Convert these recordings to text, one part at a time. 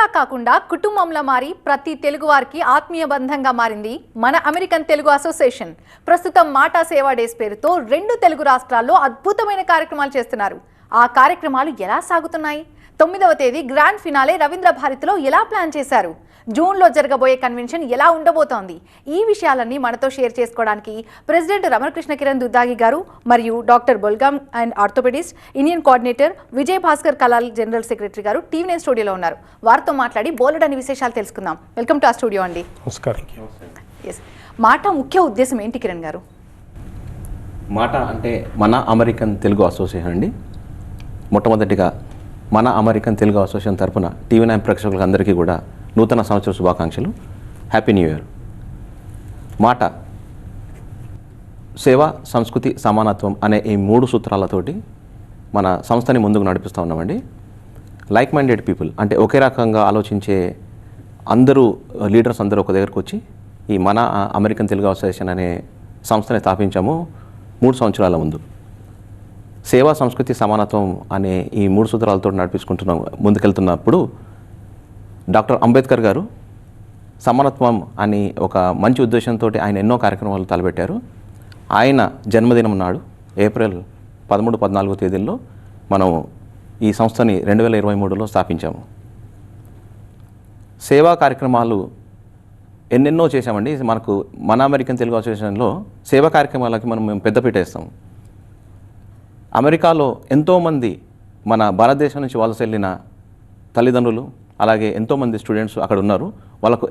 సినిమాలా కాకుండా కుటుంబంలా మారి ప్రతి తెలుగు వారికి ఆత్మీయ బంధంగా మారింది మన అమెరికన్ తెలుగు అసోసియేషన్. ప్రస్తుతం మాటా సేవా డేస్ పేరుతో 2 తెలుగు రాష్ట్రాల్లో అద్భుతమైన కార్యక్రమాలు చేస్తున్నారు. ఆ కార్యక్రమాలు ఎలా సాగుతున్నాయి? 9వ తేదీ గ్రాండ్ ఫినాలే రవీంద్ర భారతిలో ఎలా ప్లాన్ చేశారు? జూన్లో జరగబోయే కన్వెన్షన్ ఎలా ఉండబోతోంది? ఈ విషయాలన్నీ మనతో షేర్ చేసుకోవడానికి ప్రెసిడెంట్ రమణకృష్ణ కిరణ్ దుద్దాగి గారు మరియు doctor Bolgam and orthopedist, Indian coordinator Vijay Bhaskar Kalal general secretary గారు టీవీ9 స్టూడియోలో ఉన్నారు. వారితో మాట్లాడి బోలెడని విశేషాలు తెలుసుకుందాం. వెల్కమ్ టు ఆ స్టూడియో అండి. నమస్కారం. మాటా ముఖ్య ఉద్దేశం ఏంటి కిరణ్ గారు? మాటా అంటే మన అమెరికన్ తెలుగు అసోసియేషన్ అండి. మొట్టమొదటిగా మన అమెరికన్ తెలుగు అసోసియేషన్ తరఫున టీవీ9 ప్రేక్షకులకు అందరికీ కూడా నూతన సంవత్సర శుభాకాంక్షలు. Happy new year. మాట సేవ, సంస్కృతి, సమానత్వం అనే ఈ 3 సూత్రాలతోటి మన సంస్థని ముందుకు నడిపిస్తూ ఉన్నామండి. లైక్ మైండెడ్ పీపుల్ అంటే ఒకే రకంగా ఆలోచించే అందరూ లీడర్స్ అందరూ ఒక దగ్గరకు వచ్చి ఈ మన అమెరికన్ తెలుగు అసోసియేషన్ అనే సంస్థని స్థాపించాము 3 సంవత్సరాల ముందు. సేవా, సంస్కృతి, సమానత్వం అనే ఈ 3 సూత్రాలతో ముందుకెళ్తున్నప్పుడు డాక్టర్ అంబేద్కర్ గారు సమానత్వం అని ఒక మంచి ఉద్దేశంతో ఆయన ఎన్నో కార్యక్రమాలు తలపెట్టారు. ఆయన జన్మదినం నాడు ఏప్రిల్ 13, 14 తేదీల్లో మనం ఈ సంస్థని 2023లో స్థాపించాము. సేవా కార్యక్రమాలు ఎన్నెన్నో చేశామండి. మనకు మన అమెరికన్ తెలుగు అసోసియేషన్లో సేవా కార్యక్రమాలకి మేము పెద్దపీట వేస్తాం. అమెరికాలో ఎంతోమంది మన భారతదేశం నుంచి వలస వెళ్ళిన తల్లిదండ్రులు, అలాగే ఎంతోమంది స్టూడెంట్స్ అక్కడ ఉన్నారు. వాళ్ళకు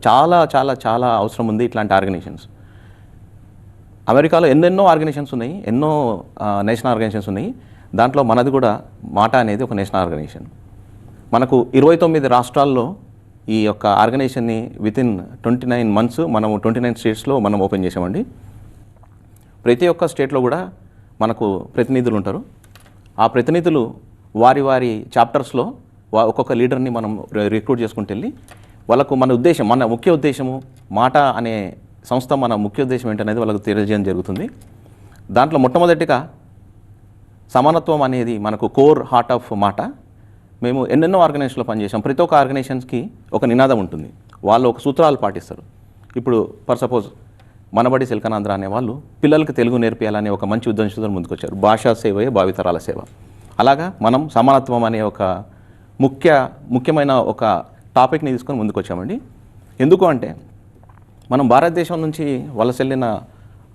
చాలా చాలా చాలా అవసరం ఉంది ఇట్లాంటి ఆర్గనైజేషన్స్. అమెరికాలో ఎన్నెన్నో ఆర్గనైజేషన్స్ ఉన్నాయి, ఎన్నో నేషనల్ ఆర్గనైజేషన్స్ ఉన్నాయి. దాంట్లో మనది కూడా మాటా అనేది ఒక నేషనల్ ఆర్గనైజేషన్. మనకు 29 రాష్ట్రాల్లో ఈ యొక్క ఆర్గనైజేషన్ని వితిన్ 29 మంత్స్ మనము 29 స్టేట్స్లో మనం ఓపెన్ చేసామండి. ప్రతి ఒక్క స్టేట్లో కూడా మనకు ప్రతినిధులు ఉంటారు. ఆ ప్రతినిధులు వారి వారి చాప్టర్స్లో ఒక్కొక్క లీడర్ని మనం రిక్రూట్ చేసుకుంటూ వెళ్ళి వాళ్ళకు మన ఉద్దేశం, మన ముఖ్య ఉద్దేశము, మాటా అనే సంస్థ మన ముఖ్య ఉద్దేశం ఏంటనేది వాళ్ళకు తెలియజేయడం జరుగుతుంది. దాంట్లో మొట్టమొదటిగా సమానత్వం అనేది మనకు కోర్ హార్ట్ ఆఫ్ మాటా. మేము ఎన్నెన్నో ఆర్గనైజేషన్లో పనిచేసాం. ప్రతి ఒక్క ఆర్గనైజేషన్స్కి ఒక నినాదం ఉంటుంది, వాళ్ళు ఒక సూత్రాలు పాటిస్తారు. ఇప్పుడు ఫర్ సపోజ్ మనబడి సిల్కనాంధ్ర అనే వాళ్ళు పిల్లలకి తెలుగు నేర్పియాలనే ఒక మంచి ఉద్దేశంతో ముందుకొచ్చారు. భాషా సేవయే భావితరాల సేవ. అలాగా మనం సమానత్వం అనే ఒక ముఖ్యమైన ఒక టాపిక్ని తీసుకొని ముందుకు వచ్చామండి. ఎందుకు అంటే మనం భారతదేశం నుంచి వలస వెళ్ళిన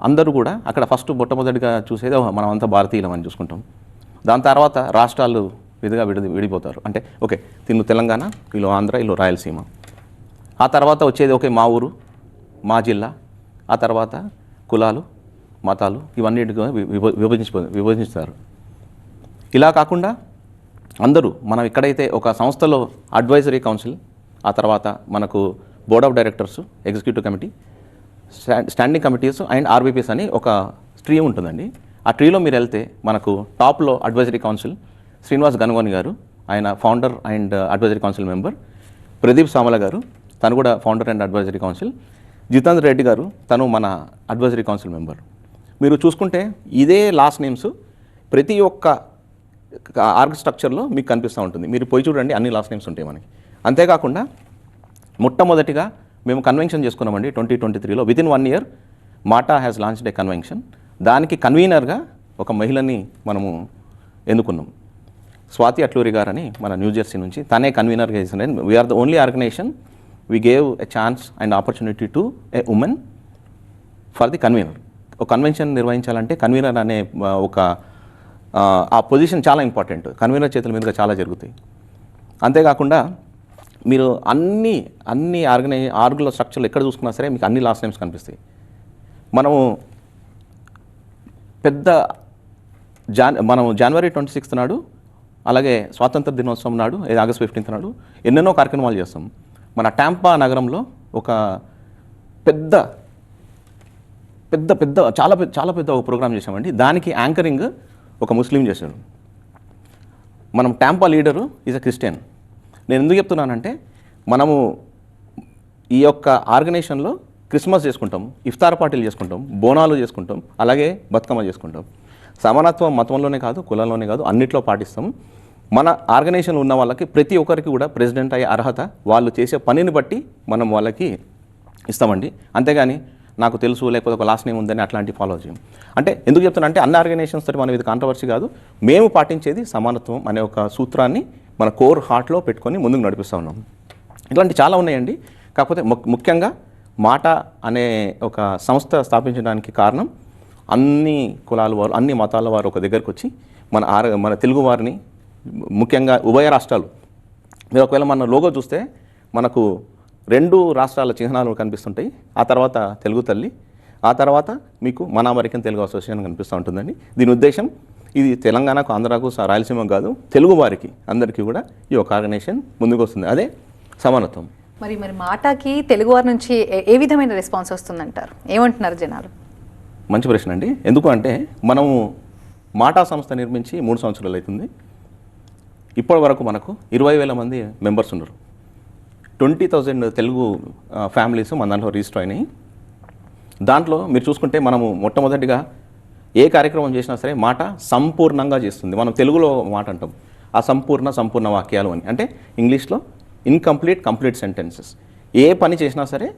అందరూ కూడా అక్కడ ఫస్ట్ మొట్టమొదటిగా చూసేది మనం అంతా భారతీయులం అని చూసుకుంటాం. దాని తర్వాత రాష్ట్రాలు విడిపోతారు. అంటే ఓకే, తిను తెలంగాణ, వీళ్ళు ఆంధ్ర, వీళ్ళు రాయలసీమ. ఆ తర్వాత వచ్చేది ఓకే మా ఊరు, మా జిల్లా. ఆ తర్వాత కులాలు, మతాలు ఇవన్నిటిగా విభజిస్తారు. ఇలా కాకుండా అందరూ మనం ఎక్కడైతే ఒక సంస్థలో అడ్వైజరీ కౌన్సిల్, ఆ తర్వాత మనకు board of directors, executive committee, standing committees and RBPs అని ఒక ట్రీ ఉంటుందండి. ఆ ట్రీలో మీరు వెళ్తే మనకు టాప్లో అడ్వైజరీ కౌన్సిల్ శ్రీనివాస్ గన్గోని గారు, ఆయన founder and advisory council member. Pradeep Samala గారు, తను కూడా founder and advisory council. Jitendra Reddy గారు, తను మన అడ్వైజరీ కౌన్సిల్ మెంబర్. మీరు చూసుకుంటే ఇదే లాస్ట్ నేమ్స్ ప్రతి ఒక్క ఆర్గ్ స్ట్రక్చర్లో మీకు కనిపిస్తూ ఉంటుంది. మీరు పోయి చూడండి, అన్ని లాస్ట్ నేమ్స్ ఉంటాయి మనకి. అంతేకాకుండా మొట్టమొదటిగా మేము కన్వెన్షన్ చేసుకున్నామండి 2023లో. వితిన్ 1 ఇయర్ మాటా హ్యాస్ లాంచ్డ్ ఏ కన్వెన్షన్. దానికి కన్వీనర్గా ఒక మహిళని మనము ఎన్నుకున్నాం, స్వాతి అట్లూరి గారు అని మన న్యూజెర్సీ నుంచి. తనే కన్వీనర్గా చేసిన. We are the only organization we gave a chance and opportunity to a woman for the convener. ఒక కన్వెన్షన్ నిర్వహించాలంటే కన్వీనర్ అనే ఒక ఆ పొజిషన్ చాలా ఇంపార్టెంట్. కన్వీనర్ చేతుల మీదుగా చాలా జరుగుతాయి. అంతేకాకుండా మీరు అన్ని ఆర్గుల స్ట్రక్చర్లు ఎక్కడ చూసుకున్నా సరే మీకు అన్ని లాస్ట్ నేమ్స్ కనిపిస్తాయి. మనము జనవరి 26th నాడు, అలాగే స్వాతంత్ర దినోత్సవం నాడు, ఆగస్ట్ 15th నాడు ఎన్నెన్నో కార్యక్రమాలు చేస్తాం. మన టాంపా నగరంలో ఒక పెద్ద చాలా పెద్ద ఒక ప్రోగ్రామ్ చేసామండి. దానికి యాంకరింగ్ ఒక ముస్లిం చేశాడు. మనం Tampa leader is a Christian. నేను ఎందుకు చెప్తున్నానంటే మనము ఈ యొక్క ఆర్గనైజేషన్లో క్రిస్మస్ చేసుకుంటాం, ఇఫ్తార్ పార్టీలు చేసుకుంటాం, బోనాలు చేసుకుంటాం, అలాగే బతుకమ్మ చేసుకుంటాం. సమానత్వం మతంలోనే కాదు, కులంలోనే కాదు, అన్నిట్లో పాటిస్తాం. మన ఆర్గనైజేషన్లో ఉన్న వాళ్ళకి ప్రతి ఒక్కరికి కూడా ప్రెసిడెంట్ అయ్యే అర్హత వాళ్ళు చేసే పనిని బట్టి మనం వాళ్ళకి ఇస్తామండి. అంతేగాని నాకు తెలుసు లేకపోతే ఒక లాస్ట్ నేమ్ ఉందని అట్లాంటి ఫాలో చేయం. అంటే ఎందుకు చెప్తున్నా అంటే అన్ని ఆర్గనైజేషన్స్ తోటి మనం ఇది కాంట్రవర్సీ కాదు, మేము పాటించేది సమానత్వం అనే ఒక సూత్రాన్ని మన కోర్ హార్ట్లో పెట్టుకొని ముందుకు నడిపిస్తూ ఉన్నాం. ఇట్లాంటి చాలా ఉన్నాయండి. కాకపోతే ముఖ్యంగా మాట అనే ఒక సంస్థ స్థాపించడానికి కారణం అన్ని కులాల వారు అన్ని మతాల వారు ఒక దగ్గరికి వచ్చి మన తెలుగు వారిని ముఖ్యంగా ఉభయ రాష్ట్రాలు, మీరు ఒకవేళ మన లోగో చూస్తే మనకు 2 రాష్ట్రాల చిహ్నాలు కనిపిస్తుంటాయి. ఆ తర్వాత తెలుగు తల్లి, ఆ తర్వాత మీకు మన అమెరికన్ తెలుగు అసోసియేషన్ కనిపిస్తూ ఉంటుందండి. దీని ఉద్దేశం ఇది తెలంగాణకు, ఆంధ్రాకు, రాయలసీమ కాదు, తెలుగు వారికి అందరికీ కూడా ఈ ఒక ఆర్గనైజేషన్ ముందుకు వస్తుంది. అదే సమానత్వం. మరి మాటకి తెలుగు వారి నుంచి ఏ విధమైన రెస్పాన్స్ వస్తుందంటారు? ఏమంటున్నారు జనాలు? మంచి ప్రశ్న అండి. ఎందుకు అంటే మనము మాటా సంస్థ నిర్మించి 3 సంవత్సరాలు అవుతుంది. ఇప్పటి వరకు మనకు 20,000 మంది మెంబర్స్ ఉన్నారు. 20,000 తెలుగు ఫ్యామిలీస్ మన దాంట్లో రిజిస్టర్ అయినాయి. దాంట్లో మీరు చూసుకుంటే మనము మొట్టమొదటిగా ఏ కార్యక్రమం చేసినా సరే మాట సంపూర్ణంగా చేస్తుంది. మనం తెలుగులో మాట అంటాం సంపూర్ణ వాక్యాలు అని, అంటే ఇంగ్లీష్లో ఇన్కంప్లీట్ కంప్లీట్ సెంటెన్సెస్. ఏ పని చేసినా సరే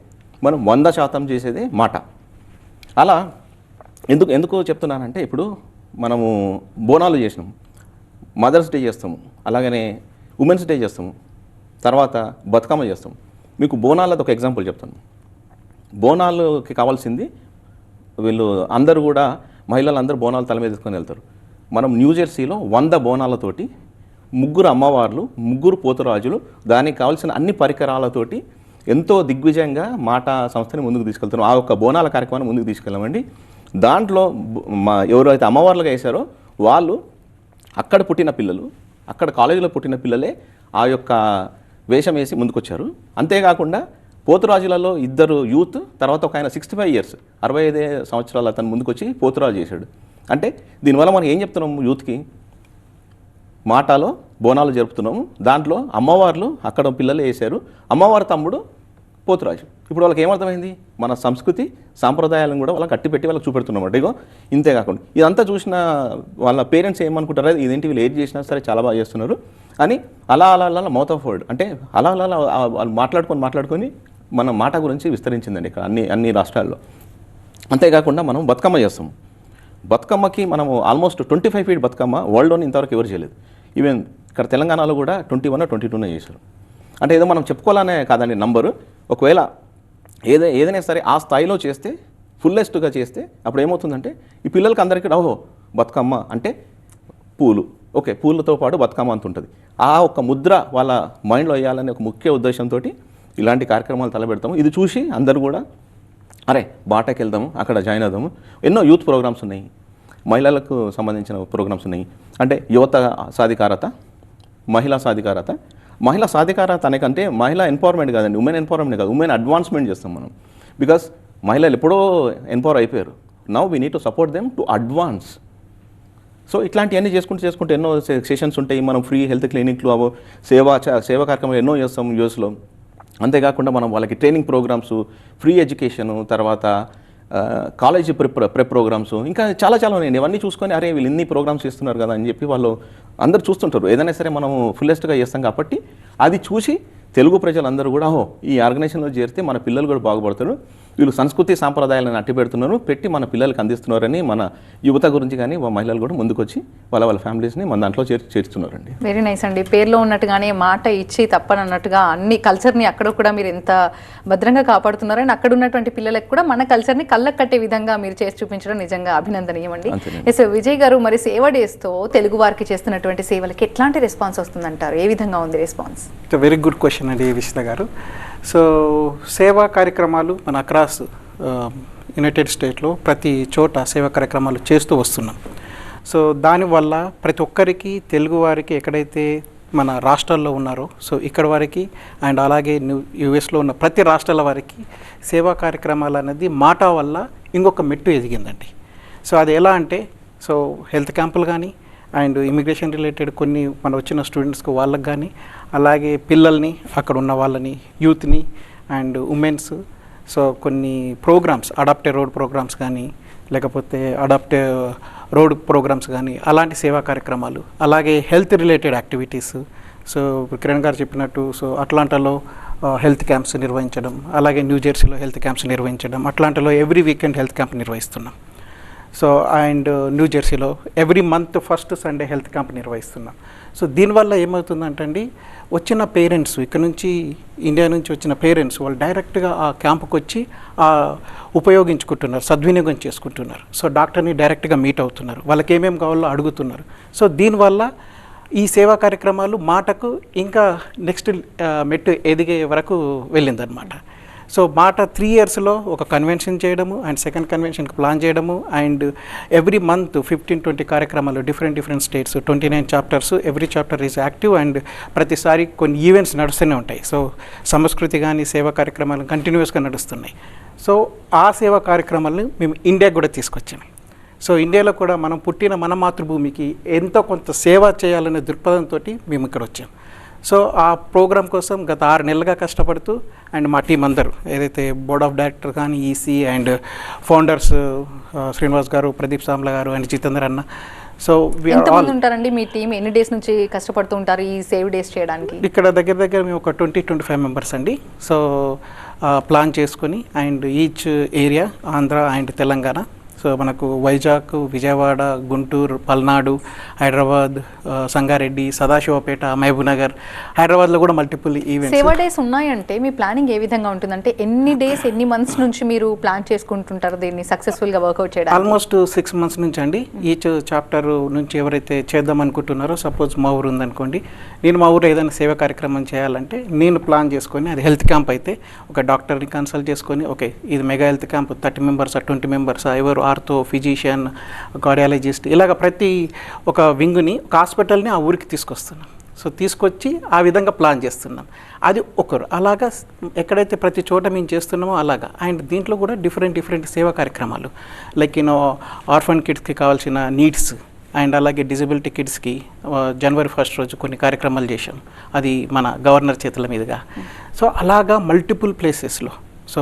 మనం 100% చేసేదే మాట. అలా ఎందుకు చెప్తున్నానంటే ఇప్పుడు మనము బోనాలు చేసినాము, మదర్స్ డే చేస్తాము, అలాగనే ఉమెన్స్ డే చేస్తాము, తర్వాత బతుకమ్మ చేస్తాం. మీకు బోనాలది ఒక ఎగ్జాంపుల్ చెప్తాను. బోనాలకి కావాల్సింది వీళ్ళు అందరూ కూడా మహిళలు అందరూ బోనాలు తల మీద తీసుకొని వెళ్తారు. మనం న్యూజెర్సీలో 100 బోనాలతోటి 3 అమ్మవార్లు 3 పోతురాజులు దానికి కావాల్సిన అన్ని పరికరాలతోటి ఎంతో దిగ్విజయంగా మాట సంస్థని ముందుకు తీసుకెళ్తారు. ఆ యొక్క బోనాల కార్యక్రమాన్ని ముందుకు తీసుకెళ్ళామండి. దాంట్లో ఎవరైతే అమ్మవార్లుగా వేశారో వాళ్ళు అక్కడ పుట్టిన పిల్లలు, అక్కడ కాలేజీలో పుట్టిన పిల్లలే ఆ యొక్క వేషం వేసి ముందుకొచ్చారు. అంతేకాకుండా పోతురాజులలో 2 యూత్, తర్వాత ఒక ఆయన 65 ఇయర్స్ 65 సంవత్సరాలు అతను ముందుకొచ్చి పోతురాజు చేశాడు. అంటే దీనివల్ల మనం ఏం చెప్తున్నాము, యూత్కి మాటలో బోనాలు జరుపుతున్నాము. దాంట్లో అమ్మవార్లు అక్కడ పిల్లలే వేశారు, అమ్మవారి తమ్ముడు పోతురాజు. ఇప్పుడు వాళ్ళకి ఏమర్థమైంది, మన సంస్కృతి సాంప్రదాయాలను కూడా వాళ్ళకి కట్టిపెట్టి వాళ్ళకి చూపెడుతున్నాం. ఇగో ఇంతే కాకుండా ఇదంతా చూసిన వాళ్ళ పేరెంట్స్ ఏమనుకుంటారు, ఇదేంటి వీళ్ళు ఏది చేసినా సరే చాలా బాగా చేస్తున్నారు అని అలా మౌత్ ఆఫ్ వర్డ్, అంటే అలా వాళ్ళు మాట్లాడుకొని మన మాట గురించి విస్తరించిందండి ఇక్కడ అన్ని రాష్ట్రాల్లో. అంతేకాకుండా మనం బతుకమ్మ చేస్తాం. బతుకమ్మకి మనము ఆల్మోస్ట్ 25 ఫీట్ బతుకమ్మ వరల్డ్లోని ఇంతవరకు ఎవరు చేయలేదు. ఈవెన్ ఇక్కడ తెలంగాణలో కూడా 21 or 22 చేశారు. అంటే ఏదో మనం చెప్పుకోవాలనే కాదండి నంబరు. ఒకవేళ ఏదైనా సరే ఆ స్థాయిలో చేస్తే, ఫుల్లెస్ట్గా చేస్తే అప్పుడు ఏమవుతుందంటే ఈ పిల్లలకి అందరికీ ఓహో బతుకమ్మ అంటే పూలు, ఓకే పూలతో పాటు బతుకమ్మ అంత ఉంటుంది. ఆ ఒక్క ముద్ర వాళ్ళ మైండ్లో వేయాలనే ఒక ముఖ్య ఉద్దేశంతో ఇలాంటి కార్యక్రమాలు తలపెడతాము. ఇది చూసి అందరూ కూడా అరే బాటాకి వెళ్దాము, అక్కడ జాయిన్ అవుదాము. ఎన్నో యూత్ ప్రోగ్రామ్స్ ఉన్నాయి, మహిళలకు సంబంధించిన ప్రోగ్రామ్స్ ఉన్నాయి. అంటే యువత సాధికారత, మహిళా సాధికారత. మహిళా సాధికారత అనేకంటే మహిళా ఎంపవర్మెంట్ కాదండి, ఉమెన్ ఎంపవర్మెంట్ కాదు, ఉమెన్ అడ్వాన్స్మెంట్ చేస్తాం మనం. బికాస్ మహిళలు ఎప్పుడో ఎంపవర్ అయిపోయారు. Now we need to support them to advance. So ఇట్లాంటివన్నీ చేసుకుంటూ ఎన్నో సెషన్స్ ఉంటాయి. మనం ఫ్రీ హెల్త్ క్లినిక్లు, సేవా కార్యక్రమాలు ఎన్నో చేస్తాం యూఎస్లో. అంతేకాకుండా మనం వాళ్ళకి ట్రైనింగ్ ప్రోగ్రామ్స్, ఫ్రీ ఎడ్యుకేషను, తర్వాత కాలేజీ ప్రెప్ ప్రోగ్రామ్స్, ఇంకా చాలా ఉన్నాయండి. ఇవన్నీ చూసుకొని అరే వీళ్ళు ఇన్ని ప్రోగ్రామ్స్ చేస్తున్నారు కదా అని చెప్పి వాళ్ళు అందరూ చూస్తుంటారు. ఏదైనా సరే మనము ఫుల్లెస్ట్గా చేస్తాం కాబట్టి అది చూసి తెలుగు ప్రజలందరూ కూడా ఈ ఆర్గనైజేషన్లో చేరితే మన పిల్లలు కూడా బాగుపడతారు, వీళ్ళు సంస్కృతి సాంప్రదాయాలను అట్టిపెడుతున్నారు, పెట్టి మన పిల్లలకి అందిస్తున్నారని మన యువత గురించి కానీ మహిళలు కూడా ముందుకొచ్చి వాళ్ళ ఫ్యామిలీస్ని మన దాంట్లో చేర్చుతున్నారండి. వెరీ నైస్ అండి. పేరులో ఉన్నట్టుగానే మాట ఇచ్చి తప్పనన్నట్టుగా అన్ని కల్చర్ని అక్కడ కూడా మీరు ఎంత భద్రంగా కాపాడుతున్నారని అక్కడ ఉన్నటువంటి పిల్లలకు కూడా మన కల్చర్ని కళ్ళకు కట్టే విధంగా మీరు చేసి చూపించడం నిజంగా అభినందనీయం అండి. ఎస్ విజయ్ గారు, మరి సేవ డేస్తో తెలుగు వారికి చేస్తున్నటువంటి సేవలకి ఎట్లాంటి రెస్పాన్స్ వస్తుందంటారు? ఏ విధంగా ఉంది రెస్పాన్స్? వెరీ గుడ్ క్వశ్చన్ అండి విశ్వ గారు. సో సేవా కార్యక్రమాలు మన అక్రాస్ యునైటెడ్ స్టేట్లో ప్రతి చోట సేవా కార్యక్రమాలు చేస్తూ వస్తున్నాం. సో దానివల్ల ప్రతి ఒక్కరికి తెలుగు వారికి ఎక్కడైతే మన రాష్ట్రాల్లో ఉన్నారో సో ఇక్కడ వారికి అండ్ అలాగే యుఎస్లో ఉన్న ప్రతి రాష్ట్రాల వారికి సేవా కార్యక్రమాలు అనేది మాట వల్ల ఇంకొక మెట్టు ఎదిగిందండి. సో అది ఎలా అంటే సో హెల్త్ క్యాంపులు కానీ అండ్ ఇమిగ్రేషన్ రిలేటెడ్ కొన్ని మన వచ్చిన స్టూడెంట్స్కి వాళ్ళకి కానీ అలాగే పిల్లల్ని అక్కడ ఉన్న వాళ్ళని యూత్ని అండ్ ఉమెన్స్ సో కొన్ని ప్రోగ్రామ్స్ అడాప్టెడ్ రోడ్ ప్రోగ్రామ్స్ కానీ లేకపోతే అడాప్టివ్ రోడ్ ప్రోగ్రామ్స్ కానీ అలాంటి సేవా కార్యక్రమాలు, అలాగే health related activities. So Kiran గారు చెప్పినట్టు సో అట్లాంటాలో హెల్త్ క్యాంప్స్ నిర్వహించడం, అలాగే న్యూ జెర్సీలో హెల్త్ క్యాంప్స్ నిర్వహించడం, అట్లాంటాలో ఎవ్రీ వీకెండ్ హెల్త్ క్యాంప్ నిర్వహిస్తున్నాం. సో అండ్ న్యూ జెర్సీలో every month first Sunday health camp నిర్వహిస్తున్నాం. సో దీనివల్ల ఏమవుతుందంటే అండి, వచ్చిన పేరెంట్స్ ఇక్కడ నుంచి ఇండియా నుంచి వచ్చిన పేరెంట్స్ వాళ్ళు డైరెక్ట్గా ఆ క్యాంపుకి వచ్చి ఉపయోగించుకుంటున్నారు, సద్వినియోగం చేసుకుంటున్నారు. సో డాక్టర్ని డైరెక్ట్గా మీట్ అవుతున్నారు, వాళ్ళకి ఏమేమి కావాలో అడుగుతున్నారు. సో దీనివల్ల ఈ సేవా కార్యక్రమాలు మాటకు ఇంకా నెక్స్ట్ మెట్టు ఎదిగే వరకు వెళ్ళిందనమాట. సో మాట 3 yearsలో ఒక కన్వెన్షన్ చేయడము అండ్ సెకండ్ కన్వెన్షన్కి ప్లాన్ చేయడము అండ్ ఎవ్రీ మంత్ 15-20 కార్యక్రమాలు different states, 29 chapters, every chapter is active and ప్రతిసారి కొన్ని ఈవెంట్స్ నడుస్తూనే ఉంటాయి. సో సంస్కృతి కానీ సేవా కార్యక్రమాలు కంటిన్యూస్గా నడుస్తున్నాయి. సో ఆ సేవా కార్యక్రమాలను మేము ఇండియాకి కూడా తీసుకొచ్చాము. సో ఇండియాలో కూడా మనం పుట్టిన మన మాతృభూమికి ఎంతో కొంత సేవ చేయాలనే దృక్పథంతో మేము ఇక్కడ వచ్చాం. సో ఆ ప్రోగ్రాం కోసం గత 6 నెలలుగా కష్టపడుతూ అండ్ మా టీం అందరూ ఏదైతే బోర్డ్ ఆఫ్ డైరెక్టర్ కానీ ఈసీ అండ్ ఫౌండర్స్ శ్రీనివాస్ గారు, ప్రదీప్ సామ్లా గారు అండ్ జితేందర్ అన్న. సో ఎంతమంది ఉంటారండి మీ టీం? ఎన్ని డేస్ నుంచి కష్టపడుతూ ఉంటారు ఈ సేవ్ డేస్ చేయడానికి? ఇక్కడ దగ్గర మేము ఒక 20-25 మెంబర్స్ అండి. సో ప్లాన్ చేసుకొని and each area Andhra and Telangana. So మనకు వైజాగ్, విజయవాడ, గుంటూరు, పల్నాడు, హైదరాబాద్, సంగారెడ్డి, సదాశివపేట, మహబూబ్నగర్, హైదరాబాద్లో కూడా మల్టిపుల్ ఈవెంట్స్. సేవా డేస్ ఉన్నాయంటే మీ ప్లానింగ్ ఏ విధంగా ఉంటుందంటే ఎన్ని డేస్, ఎన్ని మంత్స్ నుంచి మీరు ప్లాన్ చేసుకుంటుంటారు దీన్ని సక్సెస్ఫుల్గా వర్కౌట్ చేయడానికి? ఆల్మోస్ట్ 6 months నుంచి అండి. ఈచ్ చాప్టర్ నుంచి ఎవరైతే చేద్దాం అనుకుంటున్నారో, సపోజ్ మా ఊరు ఉందనుకోండి, నేను మా ఊరు ఏదైనా సేవా కార్యక్రమం చేయాలంటే నేను ప్లాన్ చేసుకొని, అది హెల్త్ క్యాంప్ అయితే ఒక డాక్టర్ని కన్సల్ట్ చేసుకొని, ఓకే ఇది mega health camp 30 members 20 members, ఎవరు ఆర్థో, ఫిజిషియన్, కార్డియాలజిస్ట్, ఇలాగ ప్రతి ఒక వింగ్ని, ఒక హాస్పిటల్ని ఆ ఊరికి తీసుకొస్తున్నాం. సో తీసుకొచ్చి ఆ విధంగా ప్లాన్ చేస్తున్నాం. అది ఒకరు అలాగా ఎక్కడైతే ప్రతి చోట మేము చేస్తున్నామో అలాగా. అండ్ దీంట్లో కూడా డిఫరెంట్ సేవా కార్యక్రమాలు లైక్ ఆర్ఫన్ కిడ్స్కి కావాల్సిన నీడ్స్ అండ్ అలాగే డిజబిలిటీ కిడ్స్కి January 1st రోజు కొన్ని కార్యక్రమాలు చేశాం, అది మన గవర్నర్ చేతుల మీదుగా. సో అలాగా మల్టిపుల్ ప్లేసెస్లో, సో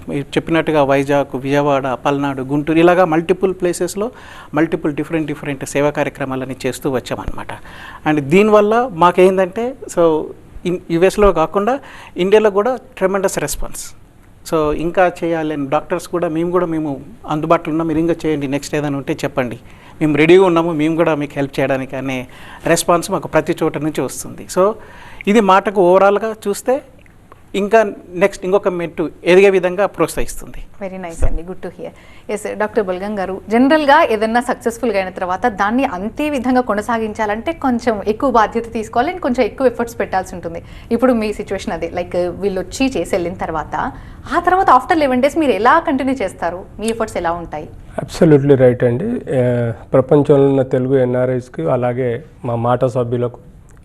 మీరు చెప్పినట్టుగా వైజాగ్, విజయవాడ, పల్నాడు, గుంటూరు, ఇలాగా మల్టిపుల్ ప్లేసెస్లో మల్టిపుల్ డిఫరెంట్ సేవా కార్యక్రమాలని చేస్తూ వచ్చామన్నమాట. అండ్ దీనివల్ల మాకేందంటే, సో యుఎస్లో కాకుండా ఇండియాలో కూడా ట్రెమెండస్ రెస్పాన్స్. సో ఇంకా చేయాలని డాక్టర్స్ కూడా మేము అందుబాటులో ఉన్నాం, మీరు ఇంకా చేయండి, నెక్స్ట్ ఏదైనా ఉంటే చెప్పండి, మేము రెడీగా ఉన్నాము, మేము కూడా మీకు హెల్ప్ చేయడానికి అనే రెస్పాన్స్ మాకు ప్రతి చోట నుంచి వస్తుంది. సో ఇది మాటకు ఓవరాల్గా చూస్తే ఇంకా నెక్స్ట్ ఇంకొక మెట్టు ఎదిగే విధంగా ప్రోత్సహిస్తుంది. వెరీ నైస్ అండి, good to hear. Yes doctor Balgam గారు, జనరల్గా ఏదన్నా సక్సెస్ఫుల్గా అయిన తర్వాత దాన్ని అంతే విధంగా కొనసాగించాలంటే కొంచెం ఎక్కువ బాధ్యత తీసుకోవాలి అండ్ కొంచెం ఎక్కువ ఎఫర్ట్స్ పెట్టాల్సి ఉంటుంది. ఇప్పుడు మీ సిచ్యువేషన్ అదే, లైక్ వీళ్ళు వచ్చి చేసి వెళ్ళిన తర్వాత ఆ తర్వాత ఆఫ్టర్ 11 days మీరు ఎలా కంటిన్యూ చేస్తారు? మీ ఎఫర్ట్స్ ఎలా ఉంటాయి? అబ్సల్యూట్లీ రైట్ అండి. ప్రపంచంలో ఉన్న తెలుగు ఎన్ఆర్ఐస్కి అలాగే మా మాట సభ్యులకు,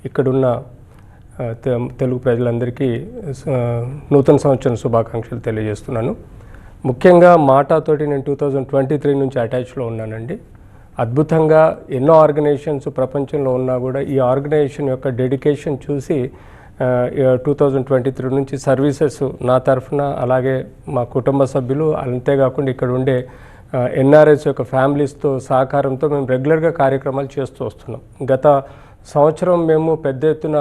ఇక్కడున్న తెలుగు ప్రజలందరికీ నూతన సంవత్సరం శుభాకాంక్షలు తెలియజేస్తున్నాను. ముఖ్యంగా మాటాతోటి నేను 2023 నుంచి అటాచ్లో ఉన్నానండి. అద్భుతంగా ఎన్నో ఆర్గనైజేషన్స్ ప్రపంచంలో ఉన్నా కూడా ఈ ఆర్గనైజేషన్ యొక్క డెడికేషన్ చూసి 2023 నుంచి సర్వీసెస్ నా తరఫున, అలాగే మా కుటుంబ సభ్యులు, అంతేకాకుండా ఇక్కడ ఉండే ఎన్ఆర్ఎస్ యొక్క ఫ్యామిలీస్తో సహకారంతో మేము రెగ్యులర్గా కార్యక్రమాలు చేస్తూ వస్తున్నాం. గత సంవత్సరం మేము పెద్ద ఎత్తున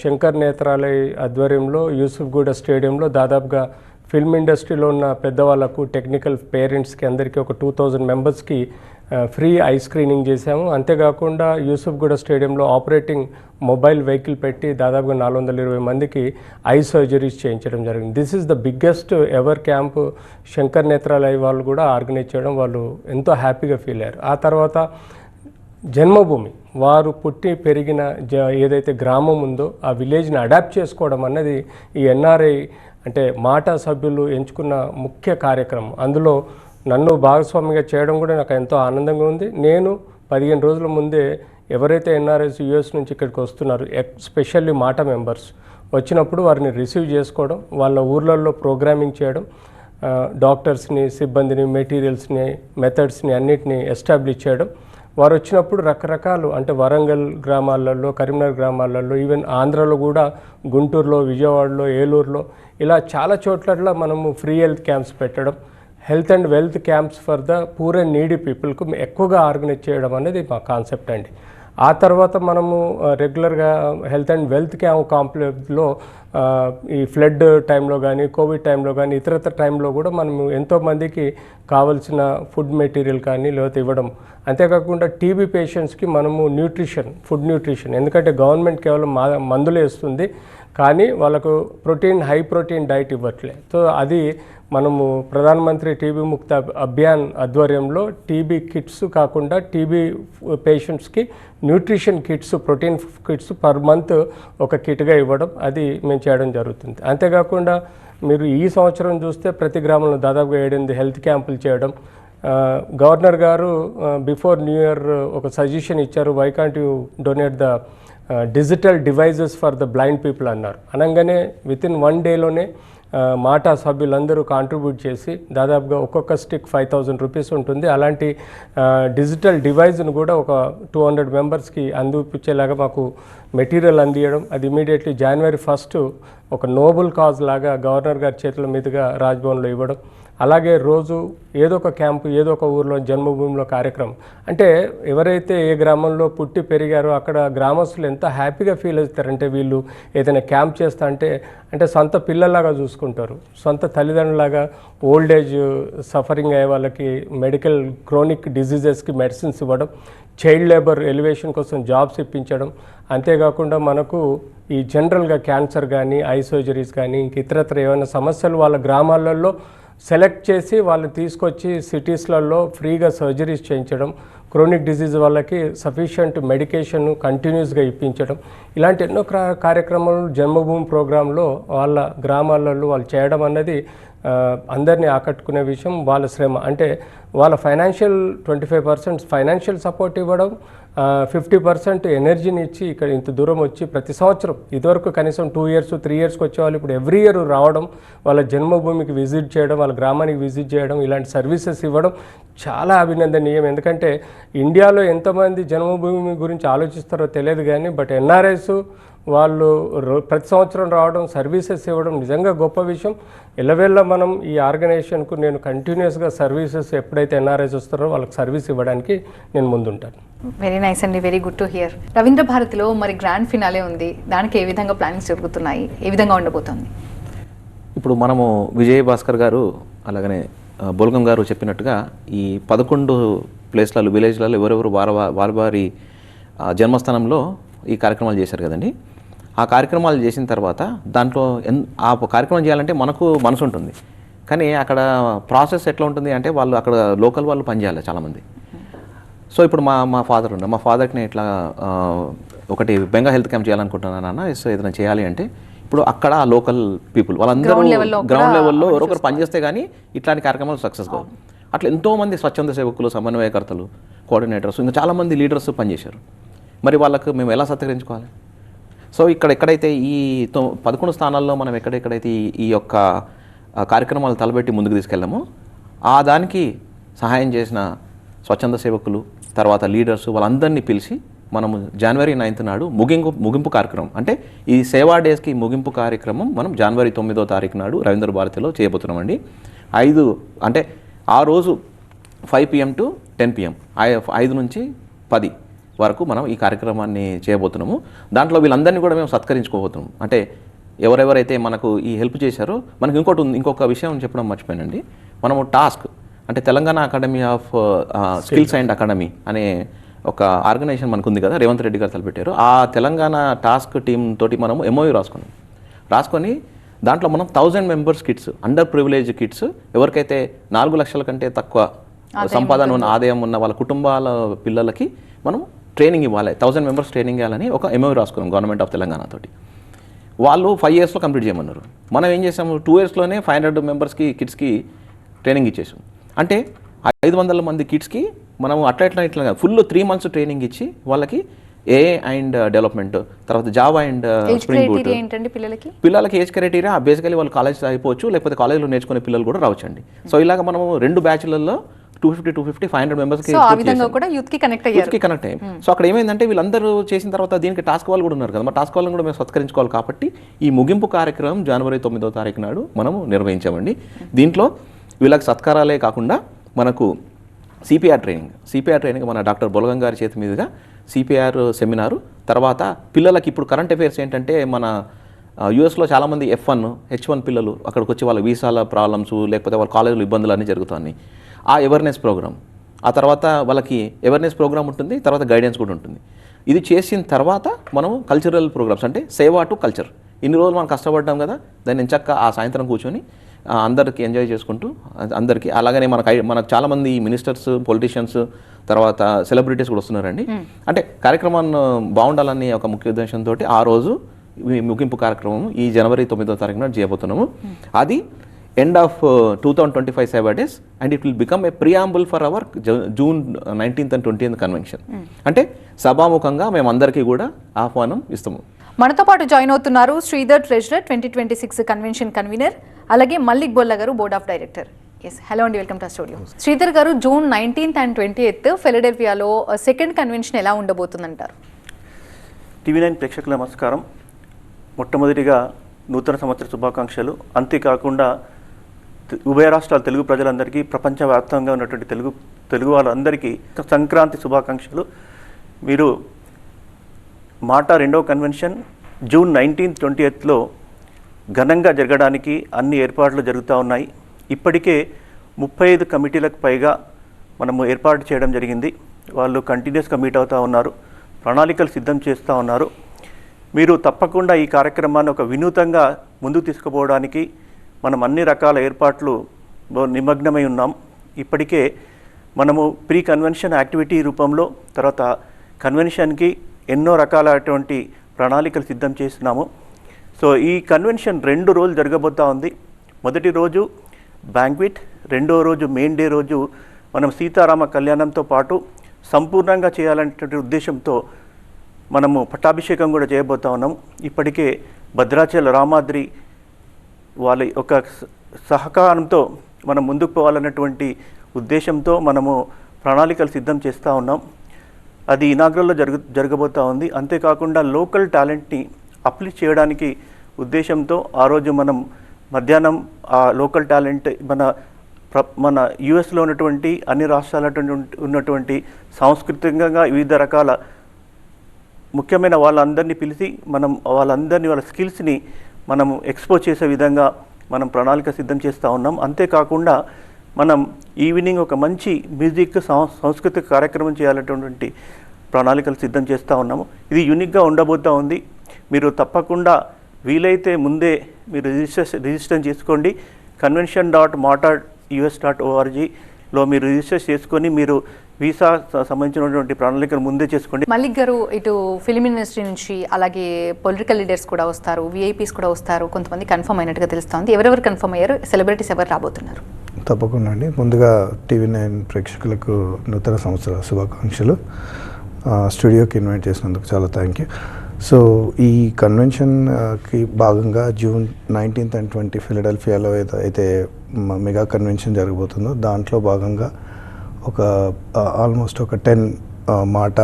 శంకర్ నేత్రాలయ ఆధ్వర్యంలో యూసుఫ్గూడ స్టేడియంలో దాదాపుగా ఫిల్మ్ ఇండస్ట్రీలో ఉన్న పెద్దవాళ్ళకు, టెక్నికల్ పేరెంట్స్కి అందరికీ ఒక 2000 మెంబర్స్కి ఫ్రీ ఐ స్క్రీనింగ్ చేశాము. అంతేకాకుండా యూసుఫ్గూడ స్టేడియంలో ఆపరేటింగ్ మొబైల్ వెహికల్ పెట్టి దాదాపుగా 420 మందికి ఐ సర్జరీస్ చేయించడం జరిగింది. This is the biggest ever camp Shankar Nethralaya వాళ్ళు కూడా ఆర్గనైజ్ చేయడం, వాళ్ళు ఎంతో హ్యాపీగా ఫీల్ అయ్యారు. ఆ తర్వాత జన్మభూమి, వారు పుట్టి పెరిగిన ఏదైతే గ్రామం ఉందో ఆ విలేజ్ని అడాప్ట్ చేసుకోవడం అన్నది ఈ ఎన్ఆర్ఐ అంటే మాటా సభ్యులు ఎంచుకున్న ముఖ్య కార్యక్రమం. అందులో నన్ను భాగస్వామిగా చేయడం కూడా నాకు ఎంతో ఆనందంగా ఉంది. నేను 15 రోజుల ముందే ఎవరైతే ఎన్ఆర్ఐస్ యూఎస్ నుంచి ఇక్కడికి వస్తున్నారు, ఎస్పెషల్లీ మాటా మెంబర్స్ వచ్చినప్పుడు వారిని రిసీవ్ చేసుకోవడం, వాళ్ళ ఊర్లలో ప్రోగ్రామింగ్ చేయడం, డాక్టర్స్ని, సిబ్బందిని, మెటీరియల్స్ని, మెథడ్స్ని అన్నిటిని ఎస్టాబ్లిష్ చేయడం. వారు వచ్చినప్పుడు రకరకాలు, అంటే వరంగల్ గ్రామాలలో, కరీంనగర్ గ్రామాలలో, ఈవెన్ ఆంధ్రలో కూడా గుంటూరులో, విజయవాడలో, ఏలూరులో, ఇలా చాలా చోట్ల మనము ఫ్రీ హెల్త్ క్యాంప్స్ పెట్టడం, health and wealth camps for the poor and needy పీపుల్కు ఎక్కువగా ఆర్గనైజ్ చేయడం అనేది మా కాన్సెప్ట్ అండి. ఆ తర్వాత మనము రెగ్యులర్గా హెల్త్ అండ్ వెల్త్ కాంప్లెక్స్లో ఈ ఫ్లడ్ టైంలో కానీ కోవిడ్ టైంలో కానీ ఇతరత్ర టైంలో కూడా మనము ఎంతోమందికి కావాల్సిన ఫుడ్ మెటీరియల్ కానీ లేకపోతే ఇవ్వడం. అంతేకాకుండా టీబీ పేషెంట్స్కి మనము ఫుడ్ న్యూట్రిషన్, ఎందుకంటే గవర్నమెంట్ కేవలం మందులు వేస్తుంది కానీ వాళ్ళకు హై ప్రోటీన్ డైట్ ఇవ్వట్లే. సో అది మనము ప్రధానమంత్రి టీబీ ముక్త అభియాన్ ఆధ్వర్యంలో టీబీ కిట్స్ కాకుండా టీబీ పేషెంట్స్కి nutrition kits, protein kits per month ఒక కిట్గా ఇవ్వడం అది మేము చేయడం జరుగుతుంది. అంతేకాకుండా మీరు ఈ సంవత్సరం చూస్తే ప్రతి గ్రామంలో దాదాపుగా 7-8 హెల్త్ క్యాంపులు చేయడం. గవర్నర్ గారు బిఫోర్ న్యూ ఇయర్ ఒక సజెషన్ ఇచ్చారు, why can't you donate the digital devices for the blind people అన్నారు. అనగానే వితిన్ 1 డేలోనే మాటా సభ్యులందరూ కాంట్రిబ్యూట్ చేసి దాదాపుగా ఒక్కొక్క స్టిక్ 5,000 రూపీస్ ఉంటుంది. అలాంటి డిజిటల్ డివైజ్ను కూడా ఒక 200 మెంబర్స్కి అందిపించేలాగా మాకు మెటీరియల్ అందియడం. అది ఇమీడియట్లీ January 1 ఒక నోబుల్ కాజ్ లాగా గవర్నర్ గారి చేతుల మీదుగా రాజ్భవన్లో ఇవ్వడం. అలాగే రోజు ఏదో ఒక క్యాంపు, ఏదో ఒక ఊర్లో జన్మభూమిలో కార్యక్రమం. అంటే ఎవరైతే ఏ గ్రామంలో పుట్టి పెరిగారో అక్కడ గ్రామస్తులు ఎంత హ్యాపీగా ఫీల్ అవుతారంటే వీళ్ళు ఏదైనా క్యాంప్ చేస్తా అంటే సొంత పిల్లల్లాగా చూసుకుంటారు. సొంత తల్లిదండ్రులాగా ఓల్డ్ ఏజ్ సఫరింగ్ అయ్యే వాళ్ళకి మెడికల్ క్రోనిక్ డిజీజెస్కి మెడిసిన్స్ ఇవ్వడం, చైల్డ్ లేబర్ ఎలివేషన్ కోసం జాబ్స్ ఇప్పించడం. అంతేకాకుండా మనకు ఈ జనరల్గా క్యాన్సర్ కానీ ఐ సర్జరీస్ కానీ ఇంక ఇతరత్ర ఏమైనా సమస్యలు వాళ్ళ గ్రామాలలో సెలెక్ట్ చేసి వాళ్ళని తీసుకొచ్చి సిటీస్లలో ఫ్రీగా సర్జరీస్ చేయించడం, క్రోనిక్ డిజీజ్ వాళ్ళకి సఫిషియంట్ మెడికేషన్ కంటిన్యూస్గా ఇప్పించడం, ఇలాంటి ఎన్నో కార్యక్రమాలు జన్మభూమి ప్రోగ్రాంలో వాళ్ళ గ్రామాలలో వాళ్ళు చేయడం అన్నది అందరినీ ఆకట్టుకునే విషయం. వాళ్ళ శ్రమ అంటే వాళ్ళ 25% ఫైనాన్షియల్ సపోర్ట్ ఇవ్వడం, 50% ఎనర్జీని ఇచ్చి ఇక్కడ ఇంత దూరం వచ్చి ప్రతి సంవత్సరం, ఇదివరకు కనీసం 2 years 3 yearsకి వచ్చేవాళ్ళు ఇప్పుడు ఎవ్రీ ఇయర్ రావడం, వాళ్ళ జన్మభూమికి విజిట్ చేయడం, వాళ్ళ గ్రామానికి విజిట్ చేయడం, ఇలాంటి సర్వీసెస్ ఇవ్వడం చాలా అభినందనీయం. ఎందుకంటే ఇండియాలో ఎంతమంది జన్మభూమి గురించి ఆలోచిస్తారో తెలియదు కానీ బట్ ఎన్ఆర్ఐస్ వాళ్ళు ప్రతి సంవత్సరం రావడం, సర్వీసెస్ ఇవ్వడం నిజంగా గొప్ప విషయం. ఎల్లవేళ మనం ఈ ఆర్గనైజేషన్కు నేను కంటిన్యూస్గా సర్వీసెస్ ఎప్పుడైతే ఎన్ఆర్ఐస్ వస్తారో వాళ్ళకి సర్వీస్ ఇవ్వడానికి నేను ముందుంటాను. వెరీ నైస్ అండి, very good to here. Ravindra భారతిలో మరి గ్రాండ్ ఫినాలే ఉంది, దానికి ఏ విధంగా ప్లానింగ్స్ జరుగుతున్నాయి, ఏ విధంగా ఉండబోతుంది? ఇప్పుడు మనము విజయ్ భాస్కర్ గారు అలాగనే బోల్గం గారు చెప్పినట్టుగా ఈ 11 ప్లేస్లలో విలేజ్లలో ఎవరెవరు వారి జన్మస్థానంలో ఈ కార్యక్రమాలు చేశారు కదండి. ఆ కార్యక్రమాలు చేసిన తర్వాత దాంట్లో ఆ కార్యక్రమం చేయాలంటే మనకు మనసు ఉంటుంది, కానీ అక్కడ ప్రాసెస్ ఎట్లా ఉంటుంది అంటే వాళ్ళు అక్కడ లోకల్ వాళ్ళు పనిచేయాలి చాలామంది. సో ఇప్పుడు మా ఫాదర్ ఉన్నారు, మా ఫాదర్కి నేను ఇట్లా ఒకటి బెంగా హెల్త్ క్యాంప్ చేయాలనుకుంటున్నాను అన్న. సో ఏదైనా చేయాలి అంటే ఇప్పుడు అక్కడ ఆ లోకల్ పీపుల్ వాళ్ళందరూ గ్రౌండ్ లెవెల్లో ఎవరొకరు పనిచేస్తే కానీ ఇట్లాంటి కార్యక్రమాలు సక్సెస్ కావు. అట్లా ఎంతోమంది స్వచ్ఛంద సేవకులు, సమన్వయకర్తలు, కోఆర్డినేటర్స్, ఇంకా చాలామంది లీడర్స్ పనిచేశారు. మరి వాళ్ళకు మేము ఎలా సత్కరించుకోవాలి? సో ఎక్కడైతే ఈ 11 స్థానాల్లో మనం ఎక్కడెక్కడైతే ఈ యొక్క కార్యక్రమాలు తలబెట్టి ముందుకు తీసుకెళ్ళామో ఆ దానికి సహాయం చేసిన స్వచ్ఛంద సేవకులు, తర్వాత లీడర్స్ వాళ్ళందరినీ పిలిచి మనము January 9th నాడు ముగింపు కార్యక్రమం, అంటే ఈ సేవా డేస్కి ముగింపు కార్యక్రమం మనం January 9వ తారీఖు నాడు రవీంద్ర భారతిలో చేయబోతున్నామండి. అంటే ఆ రోజు 5 PM to 10 PM 5 నుంచి 10 వరకు మనం ఈ కార్యక్రమాన్ని చేయబోతున్నాము. దాంట్లో వీళ్ళందరినీ కూడా మేము సత్కరించుకోబోతున్నాం. అంటే ఎవరెవరైతే మనకు ఈ హెల్ప్ చేశారో మనకు ఇంకొక విషయం చెప్పడం మర్చిపోయానండి. మనము టాస్క్ అంటే Telangana academy of skills and academy అనే ఒక ఆర్గనైజేషన్ మనకు ఉంది కదా, రేవంత్ రెడ్డి గారు తలపెట్టారు. ఆ తెలంగాణ టాస్క్ టీమ్ తోటి మనము MOU రాసుకొని దాంట్లో మనం 1000 members kits, under privilege kits, ఎవరికైతే 4 లక్షల కంటే తక్కువ సంపాదన ఉన్న ఆదాయం ఉన్న వాళ్ళ కుటుంబాల పిల్లలకి మనం ట్రైనింగ్ ఇవ్వాలి, 1000 members ట్రైనింగ్ ఇవ్వాలని ఒక MOU రాసుకున్నాం గవర్నమెంట్ ఆఫ్ తెలంగాణ తోటి. వాళ్ళు 5 yearsలో కంప్లీట్ చేయమన్నారు. మనం ఏం చేసాము, 2 yearsలోనే 500 members కిడ్స్కి ట్రైనింగ్ ఇచ్చేసాం. అంటే 500 మంది కిడ్స్కి మనం ఇట్లా ఫుల్ 3 months ట్రైనింగ్ ఇచ్చి వాళ్ళకి AI అండ్ డెవలప్మెంట్, తర్వాత జావా అండ్ స్ప్రింగ్ బూట్. పిల్లలకి ఏజ్ క్రైటీరియా బేసికలీ వాళ్ళు కాలేజ్ అయిపోవచ్చు, లేకపోతే కాలేజ్లో నేర్చుకునే పిల్లలు కూడా రావచ్చండి. సో ఇలాగ మనము 2 బ్యాచ్లలో 250, 500 మెంబర్స్కి కనెక్ట్ అయ్యాయి. సో అక్కడ ఏమైందంటే వీళ్ళందరూ చేసిన తర్వాత దీనికి టాస్క్ వాళ్ళు కూడా ఉన్నారు కదా, మా టాస్క్ వాళ్ళని కూడా మేము సత్కరించుకోవాలి. కాబట్టి ఈ ముగింపు కార్యక్రమం January 9వ తారీఖు నాడు మనము నిర్వహించామండి. దీంట్లో వీళ్ళకి సత్కారాలే కాకుండా మనకు సిపిఆర్ ట్రైనింగ్ మన డాక్టర్ బొలగం గారి చేతి మీదుగా సిపిఆర్ సెమినారు. తర్వాత పిల్లలకి ఇప్పుడు కరెంట్ అఫైర్స్ ఏంటంటే మన యూఎస్లో చాలామంది F1 H1 పిల్లలు అక్కడికి వచ్చి వాళ్ళ వీసాల ప్రాబ్లమ్స్ లేకపోతే వాళ్ళ కాలేజీలో ఇబ్బందులు అన్నీ జరుగుతున్నాయి. ఆ అవేర్నెస్ ప్రోగ్రామ్, ఆ తర్వాత వాళ్ళకి అవేర్నెస్ ప్రోగ్రామ్ ఉంటుంది, తర్వాత గైడెన్స్ కూడా ఉంటుంది. ఇది చేసిన తర్వాత మనం కల్చరల్ ప్రోగ్రామ్స్ అంటే సేవా టు కల్చర్. ఇన్ని రోజులు మనం కష్టపడ్డాం కదా, దాన్ని ఎంచక్క ఆ సాయంత్రం కూర్చొని అందరికీ ఎంజాయ్ చేసుకుంటూ అందరికీ అలాగనే మనకు చాలామంది మినిస్టర్స్, పొలిటీషియన్స్, తర్వాత సెలబ్రిటీస్ కూడా వస్తున్నారండి. అంటే కార్యక్రమాన్ని బాగుండాలని ఒక ముఖ్య ఉద్దేశంతో ఆ రోజు ముగింపు కార్యక్రమం ఈ జనవరి 9వ తారీఖున చేయబోతున్నాము. అది ఎండ్ ఆఫ్ 2025 సేవా days and it will become a preamble for hour June 19th and 20th convention. అంటే సభాముఖంగా మేము అందరికీ కూడా ఆహ్వానం ఇస్తాము. మనతో పాటు జాయిన్ అవుతున్నారు శ్రీధర్, ట్రెజరర్, 2026 కన్వెన్షన్ కన్వీనర్, అలాగే మల్లిక్ బొల్ల గారు, board of director. Yes, hello అండి, వెల్కమ్ టు స్టూడియో. శ్రీధర్ గారు, June 19th and 20th ఫిలడెల్ఫియాలో సెకండ్ కన్వెన్షన్ ఎలా ఉండబోతుందంటారు? TV9 ప్రేక్షకుల నమస్కారం. మొట్టమొదటిగా నూతన సంవత్సర శుభాకాంక్షలు. అంతేకాకుండా ఉభయ రాష్ట్రాల తెలుగు ప్రజలందరికీ, ప్రపంచవ్యాప్తంగా ఉన్నటువంటి తెలుగు వాళ్ళందరికీ సంక్రాంతి శుభాకాంక్షలు. మీరు మాట 2వ కన్వెన్షన్ June 19th, 20th ఘనంగా జరగడానికి అన్ని ఏర్పాట్లు జరుగుతూ ఉన్నాయి. ఇప్పటికే 35 కమిటీలకు పైగా మనము ఏర్పాటు చేయడం జరిగింది. వాళ్ళు కంటిన్యూస్గా మీట్ అవుతూ ఉన్నారు, ప్రణాళికలు సిద్ధం చేస్తూ ఉన్నారు. మీరు తప్పకుండా ఈ కార్యక్రమాన్ని ఒక వినూతంగా ముందుకు తీసుకుపోవడానికి మనం అన్ని రకాల ఏర్పాట్లు నిమగ్నమై ఉన్నాం. ఇప్పటికే మనము ప్రీ కన్వెన్షన్ యాక్టివిటీ రూపంలో, తర్వాత కన్వెన్షన్కి ఎన్నో రకాలటువంటి ప్రణాళికలు సిద్ధం చేస్తున్నాము. సో ఈ కన్వెన్షన్ 2 రోజులు జరగబోతూ ఉంది. మొదటి రోజు బ్యాంక్విట్, రెండో రోజు మెయిన్ డే రోజు మనం సీతారామ కళ్యాణంతో పాటు సంపూర్ణంగా చేయాలనేటువంటి ఉద్దేశంతో మనము పట్టాభిషేకం కూడా చేయబోతా ఉన్నాము. ఇప్పటికే భద్రాచల రామాద్రి వాళ్ళ ఒక సహకారంతో మనం ముందుకు పోవాలన్నటువంటి ఉద్దేశంతో మనము ప్రణాళికలు సిద్ధం చేస్తూ ఉన్నాం. అది ఇనాగ్రల్లో జరగబోతూ ఉంది. అంతేకాకుండా లోకల్ టాలెంట్ని అప్లిఫ్ట్ చేయడానికి ఉద్దేశంతో ఆ రోజు మనం మధ్యాహ్నం ఆ లోకల్ టాలెంట్ మన యుఎస్లో ఉన్నటువంటి అన్ని రాష్ట్రాల ఉన్నటువంటి సాంస్కృతికంగా వివిధ రకాల ముఖ్యమైన వాళ్ళందరినీ పిలిచి మనం వాళ్ళందరినీ వాళ్ళ స్కిల్స్ని మనం ఎక్స్పోజ్ చేసే విధంగా మనం ప్రణాళిక సిద్ధం చేస్తూ ఉన్నాం. అంతేకాకుండా మనం ఈవినింగ్ ఒక మంచి మ్యూజిక్ సాంస్కృతిక కార్యక్రమం చేయాలనేటువంటి ప్రణాళికలు సిద్ధం చేస్తూ ఉన్నాము. ఇది యూనిక్గా ఉండబోతూ ఉంది. మీరు తప్పకుండా వీలైతే ముందే మీరు రిజిస్టర్ చేసుకోండి. convention.mata.us.org మీరు రిజిస్టర్ చేసుకొని మీరు వీసా సంబంధించినటువంటి ప్రణాళికను ముందే చేసుకోండి. మల్లిక్ గారు, ఇటు ఫిలిం ఇండస్ట్రీ నుంచి అలాగే పొలిటికల్ లీడర్స్ కూడా వస్తారు, విఐపీస్ కూడా వస్తారు, కొంతమంది కన్ఫర్మ్ అయినట్టుగా తెలుస్తుంది. ఎవరెవరు కన్ఫర్మ్ అయ్యారు? సెలబ్రిటీస్ ఎవరు రాబోతున్నారు? తప్పకుండా అండి. ముందుగా TV9 ప్రేక్షకులకు నూతన సంవత్సర శుభాకాంక్షలు. స్టూడియోకి ఇన్వైట్ చేసినందుకు చాలా థ్యాంక్ యూ. సో ఈ కన్వెన్షన్కి భాగంగా June 19th and 20th ఫిలడెల్ఫియాలో అయితే మెగా కన్వెన్షన్ జరగబోతుందో దాంట్లో భాగంగా ఒక ఆల్మోస్ట్ ఒక 10 మాట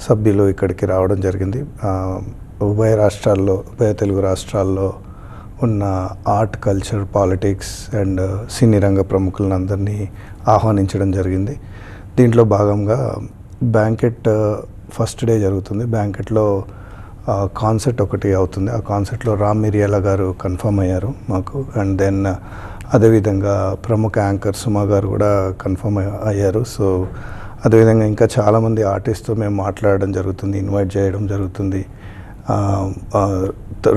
సభ్యులు ఇక్కడికి రావడం జరిగింది. ఉభయ తెలుగు రాష్ట్రాల్లో ఉన్న ఆర్ట్, కల్చర్, పాలిటిక్స్ అండ్ సినీ రంగ ప్రముఖులను అందరినీ ఆహ్వానించడం జరిగింది. దీంట్లో భాగంగా బ్యాంకెట్ ఫస్ట్ డే జరుగుతుంది. బ్యాంకెట్లో కాన్సర్ట్ ఒకటి అవుతుంది. ఆ కాన్సర్ట్లో రామ్ మిరియాల గారు కన్ఫర్మ్ అయ్యారు మాకు. అండ్ దెన్ అదేవిధంగా ప్రముఖ యాంకర్ సుమా గారు కూడా కన్ఫర్మ్ అయ్యారు. సో అదేవిధంగా ఇంకా చాలామంది ఆర్టిస్ట్తో మేము మాట్లాడడం జరుగుతుంది, ఇన్వైట్ చేయడం జరుగుతుంది.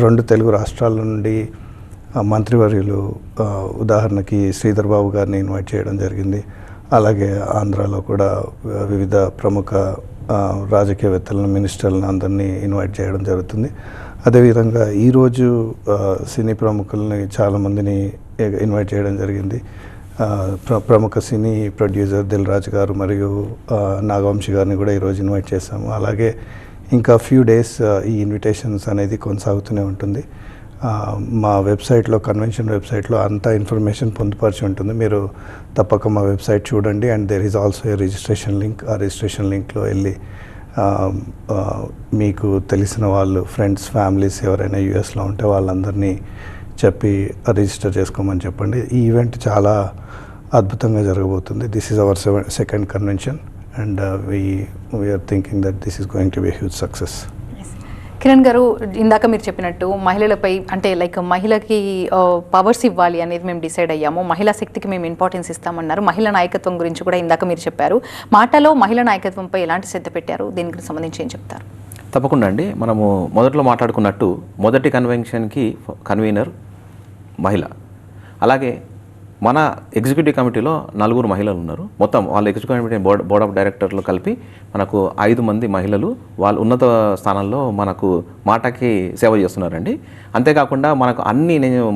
2 తెలుగు రాష్ట్రాల నుండి మంత్రివర్యులు, ఉదాహరణకి శ్రీధర్ బాబు గారిని ఇన్వైట్ చేయడం జరిగింది. అలాగే ఆంధ్రాలో కూడా వివిధ ప్రముఖ రాజకీయవేత్తలను, మినిస్టర్లను అందరినీ ఇన్వైట్ చేయడం జరుగుతుంది. అదేవిధంగా ఈరోజు సినీ ప్రముఖుల్ని చాలామందిని ఇన్వైట్ చేయడం జరిగింది. ప్రముఖ సినీ ప్రొడ్యూసర్ దిల్ రాజు గారు మరియు నాగవంశి గారిని కూడా ఈరోజు ఇన్వైట్ చేశాము. అలాగే ఇంకా ఫ్యూ డేస్ ఈ ఇన్విటేషన్స్ అనేది కొనసాగుతూనే ఉంటుంది. మా వెబ్సైట్లో, కన్వెన్షన్ వెబ్సైట్లో అంతా ఇన్ఫర్మేషన్ పొందుపరిచి ఉంటుంది. మీరు తప్పక మా వెబ్సైట్ చూడండి. And there is also a registration link. ఆ రిజిస్ట్రేషన్ లింక్లో వెళ్ళి మీకు తెలిసిన వాళ్ళు, ఫ్రెండ్స్, ఫ్యామిలీస్ ఎవరైనా యూఎస్లో ఉంటే వాళ్ళందరినీ చెప్పి రిజిస్టర్ చేసుకోమని చెప్పండి. ఈ ఈవెంట్ చాలా అద్భుతంగా జరగబోతుంది. This is our second convention and we are thinking that this is going to be huge success. Kiran గారు, ఇందాక మీరు చెప్పినట్టు మహిళలపై అంటే లైక్ మహిళకి పవర్స్ ఇవ్వాలి అనేది మేము డిసైడ్ అయ్యాము, మహిళా శక్తికి మేము ఇంపార్టెన్స్ ఇస్తామన్నారు. మహిళా నాయకత్వం గురించి కూడా ఇందాక మీరు చెప్పారు. మాటలో మహిళా నాయకత్వంపై ఎలాంటి శ్రద్ధ పెట్టారు, దీనికి సంబంధించి ఏం చెప్తారు? తప్పకుండా అండి. మనము మొదట్లో మాట్లాడుకున్నట్టు మొదటి కన్వెన్షన్కి కన్వీనర్ మహిళ. అలాగే మన ఎగ్జిక్యూటివ్ కమిటీలో 4 మహిళలు ఉన్నారు. మొత్తం వాళ్ళ ఎగ్జిక్యూటివ్ కమిటీ బోర్డ్ ఆఫ్ డైరెక్టర్లు కలిపి మనకు 5 మంది మహిళలు వాళ్ళు ఉన్నత స్థానంలో మనకు మాటకి సేవ చేస్తున్నారండి. అంతేకాకుండా మనకు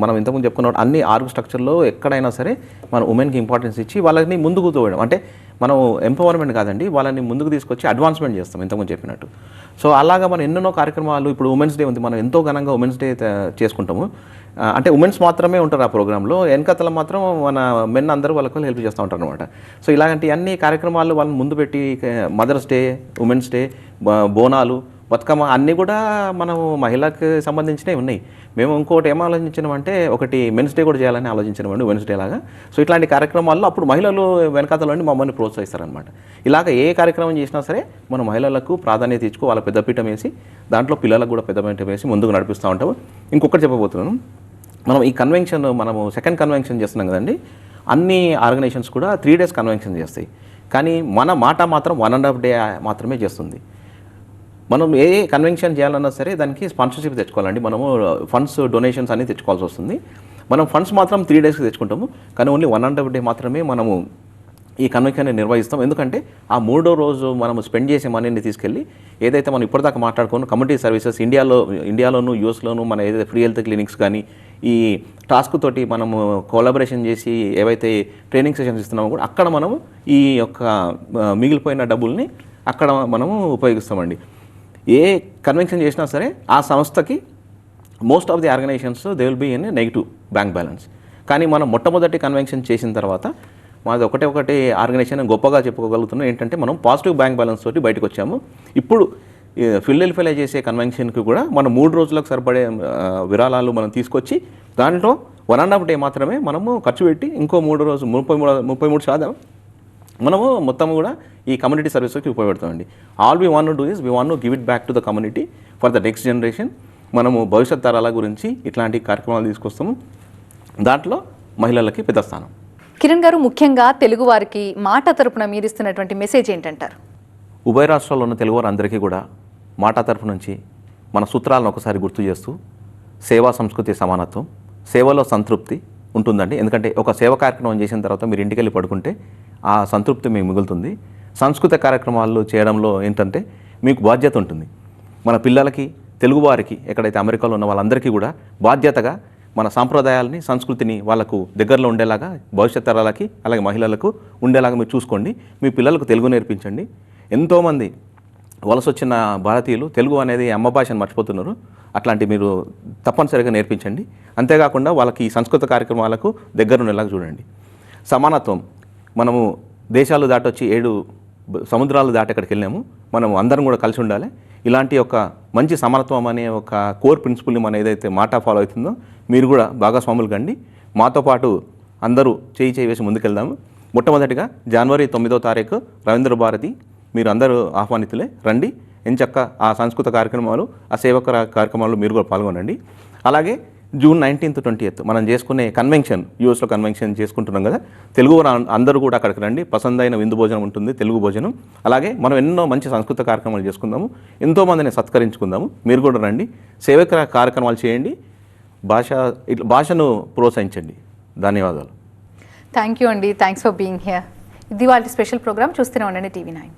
మనం ఇంతకుముందు చెప్పుకున్న అన్ని ఆర్గ్ స్ట్రక్చర్లో ఎక్కడైనా సరే మన ఉమెన్కి ఇంపార్టెన్స్ ఇచ్చి వాళ్ళని ముందుకు తోయడం, అంటే మనం ఎంపవర్మెంట్ కాదండి, వాళ్ళని ముందుకు తీసుకొచ్చి అడ్వాన్స్మెంట్ చేస్తాం ఇంతకుముందు చెప్పినట్టు. సో అలాగా మనం ఎన్నెన్నో కార్యక్రమాలు, ఇప్పుడు ఉమెన్స్ డే ఉంది, మనం ఎంతో ఘనంగా ఉమెన్స్ డే చేసుకుంటాము. అంటే ఉమెన్స్ మాత్రమే ఉంటారు ఆ ప్రోగ్రాంలో, వెనకతల మాత్రం మన మెన్ అందరూ వాళ్ళకు హెల్ప్ చేస్తూ ఉంటారు అనమాట. సో ఇలాంటి అన్ని కార్యక్రమాలు వాళ్ళని ముందు పెట్టి mother's day, women's day, Bonalu, Bathukamma అన్నీ కూడా మనం మహిళలకు సంబంధించినవి ఉన్నాయి. మేము ఇంకోటి ఏం ఆలోచించినామంటే ఒకటి మెన్స్ డే కూడా చేయాలని ఆలోచించినామండి, ఉమెన్స్ డే లాగా. సో ఇట్లాంటి కార్యక్రమాల్లో అప్పుడు మహిళలు వెనకాతలోని మమ్మల్ని ప్రోత్సహిస్తారనమాట. ఇలాగ ఏ కార్యక్రమం చేసినా సరే మనం మహిళలకు ప్రాధాన్యత ఇచ్చుకో, వాళ్ళ పెద్దపీఠం వేసి దాంట్లో పిల్లలకు కూడా పెద్దపీఠం వేసి ముందుకు నడిపిస్తూ ఉంటాము. ఇంకొకటి చెప్పబోతున్నాను, మనం ఈ కన్వెన్షన్ మనము సెకండ్ కన్వెన్షన్ చేస్తున్నాం కదండి, అన్ని ఆర్గనైజేషన్స్ కూడా 3 days కన్వెన్షన్ చేస్తాయి. కానీ మన మాట మాత్రం 1.5 day మాత్రమే చేస్తుంది. మనం ఏ కన్వెన్షన్ చేయాలన్నా సరే దానికి స్పాన్సర్షిప్ తెచ్చుకోవాలండి. మనము ఫండ్స్, డొనేషన్స్ అన్నీ తెచ్చుకోవాల్సి వస్తుంది. మనం ఫండ్స్ మాత్రం 3 days తెచ్చుకుంటాము, కానీ ఓన్లీ 1.5 day మాత్రమే మనము ఈ కన్వెన్షన్ నిర్వహిస్తాం. ఎందుకంటే ఆ 3వ రోజు మనము స్పెండ్ చేసే మనీని తీసుకెళ్ళి ఏదైతే మనం ఇప్పటిదాకా మాట్లాడుకున్న కమ్యూనిటీ సర్వీసెస్ ఇండియాలోను యూఎస్లోను మన ఏదైతే ఫ్రీ హెల్త్ క్లినిక్స్ కానీ ఈ టాస్క్ తోటి మనము కోలాబరేషన్ చేసి ఏవైతే ట్రైనింగ్ సెషన్స్ ఇస్తున్నామో కూడా అక్కడ మనము ఈ యొక్క మిగిలిపోయిన డబ్బుల్ని అక్కడ మనము ఉపయోగిస్తామండి. ఏ కన్వెన్షన్ చేసినా సరే ఆ సంస్థకి most of the organizations they will be in negative bank balance. కానీ మనం మొట్టమొదటి కన్వెన్షన్ చేసిన తర్వాత మాది ఒకటి ఆర్గనైజేషన్ గొప్పగా చెప్పుకోగలుగుతున్నాం ఏంటంటే మనం పాజిటివ్ బ్యాంక్ బ్యాలెన్స్ తోటి బయటకు వచ్చాము. ఇప్పుడు ఫిల్లెల్ఫిల్ చేసే కన్వెన్షన్కి కూడా మనం 3 రోజులకు సరిపడే విరాళాలు మనం తీసుకొచ్చి దాంట్లో 1.5 day మాత్రమే మనము ఖర్చు పెట్టి ఇంకో 3 రోజులు 33% మనము మొత్తం కూడా ఈ కమ్యూనిటీ సర్వీస్కి ఉపయోగపడుతామండి. All we want to do is we want to give it back to the community for the next generation. మనము భవిష్యత్ తరాల గురించి ఇట్లాంటి కార్యక్రమాలు తీసుకొస్తాము. దాంట్లో మహిళలకి పెద్ద స్థానం. కిరణ్ గారు, ముఖ్యంగా తెలుగు వారికి మాట తరపున మీరు ఇస్తున్నటువంటి మెసేజ్ ఏంటంటారు? ఉభయ రాష్ట్రాల్లో ఉన్న తెలుగువారు అందరికీ కూడా మాట తరపు నుంచి మన సూత్రాలను ఒకసారి గుర్తు చేస్తూ సేవా సంస్కృతి సమానత్వం, సేవలో సంతృప్తి ఉంటుందండి. ఎందుకంటే ఒక సేవ కార్యక్రమం చేసిన తర్వాత మీరు ఇంటికి వెళ్ళి పడుకుంటే ఆ సంతృప్తి మీకు మిగులుతుంది. సాంస్కృతిక కార్యక్రమాలు చేయడంలో ఏంటంటే మీకు బాధ్యత ఉంటుంది. మన పిల్లలకి, తెలుగువారికి, ఎక్కడైతే అమెరికాలో ఉన్న వాళ్ళందరికీ కూడా బాధ్యతగా మన సాంప్రదాయాలని, సంస్కృతిని వాళ్ళకు దగ్గరలో ఉండేలాగా భవిష్యత్ తరాలకి అలాగే మహిళలకు ఉండేలాగా మీరు చూసుకోండి. మీ పిల్లలకు తెలుగు నేర్పించండి. ఎంతోమంది వలస వచ్చిన భారతీయులు తెలుగు అనేది అమ్మ భాషను మర్చిపోతున్నారు. అట్లాంటి మీరు తప్పనిసరిగా నేర్పించండి. అంతేకాకుండా వాళ్ళకి ఈ సంస్కృత కార్యక్రమాలకు దగ్గర ఉండేలాగా చూడండి. సమానత్వం, మనము దేశాలు దాటొచ్చి 7 సముద్రాలు దాటి ఎక్కడికి వెళ్ళాము. మనం అందరం కూడా కలిసి ఉండాలి. ఇలాంటి ఒక మంచి సమానత్వం అనే ఒక కోర్ ప్రిన్సిపల్ని మనం ఏదైతే మాట ఫాలో అవుతుందో మీరు కూడా భాగస్వాములు కండి. మాతో పాటు అందరూ చేయి వేసి ముందుకెళ్దాము. మొట్టమొదటిగా జనవరి 9వ తారీఖు రవీంద్ర భారతి, మీరు అందరూ ఆహ్వానితులే, రండి. ఎంచక్క ఆ సాంస్కృతిక కార్యక్రమాలు, ఆ సేవక కార్యక్రమాలు మీరు కూడా పాల్గొనండి. అలాగే జూన్ 19th 20th మనం చేసుకునే కన్వెన్షన్, యూఎస్లో కన్వెన్షన్ చేసుకుంటున్నాం కదా, తెలుగు అందరూ కూడా అక్కడికి రండి. పసందైన విందు భోజనం ఉంటుంది, తెలుగు భోజనం. అలాగే మనం ఎన్నో మంచి సాంస్కృతిక కార్యక్రమాలు చేసుకుందాము, ఎంతోమందిని సత్కరించుకుందాము. మీరు కూడా రండి, సేవక కార్యక్రమాలు చేయండి, భాషను ప్రోత్సహించండి. ధన్యవాదాలు. థ్యాంక్ యూ అండి. Thanks for being here. ఇది వాళ్ళ స్పెషల్ ప్రోగ్రామ్. చూస్తూనే ఉండండి TV9.